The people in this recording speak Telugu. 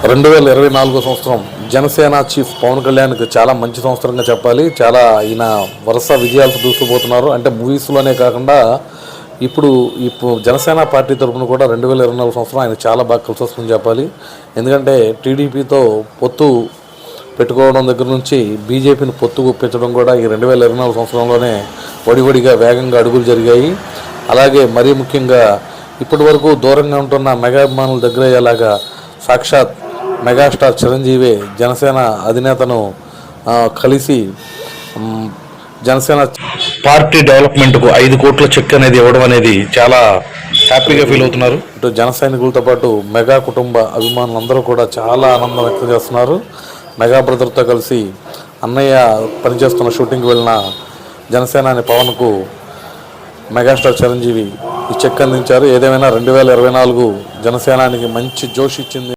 2024 సంవత్సరం జనసేన చీఫ్ పవన్ కళ్యాణ్కి చాలా మంచి సంవత్సరంగా చెప్పాలి. చాలా ఈయన వరుస విజయాలతో దూసుకుపోతున్నారు. అంటే మూవీస్లోనే కాకుండా ఇప్పుడు జనసేన పార్టీ తరఫున కూడా 2024 సంవత్సరం ఆయన చాలా బాగా కలిసి వస్తుందని చెప్పాలి. ఎందుకంటే టీడీపీతో పొత్తు పెట్టుకోవడం దగ్గర నుంచి బీజేపీని పొత్తు పెంచడం కూడా ఈ 2024 సంవత్సరంలోనే వడివడిగా వేగంగా అడుగులు జరిగాయి. అలాగే మరీ ముఖ్యంగా ఇప్పటి వరకు దూరంగా ఉంటున్న మెగాభిమానుల దగ్గర అయ్యేలాగా సాక్షాత్ మెగాస్టార్ చిరంజీవి జనసేన అధినేతను కలిసి జనసేన పార్టీ డెవలప్మెంట్కు 5 కోట్ల చెక్ అనేది ఇవ్వడం అనేది చాలా హ్యాపీగా ఫీల్ అవుతున్నారు. ఇటు జన సైనికులతో పాటు మెగా కుటుంబ అభిమానులందరూ కూడా చాలా ఆనందం వ్యక్తం చేస్తున్నారు. మెగా బ్రదర్తో కలిసి అన్నయ్య పనిచేస్తున్న షూటింగ్కి వెళ్ళిన జనసేనాని పవన్కు మెగాస్టార్ చిరంజీవి ఈ చెక్ అందించారు. ఏదేమైనా 2024 జనసేనానికి మంచి జోష్ ఇచ్చింది.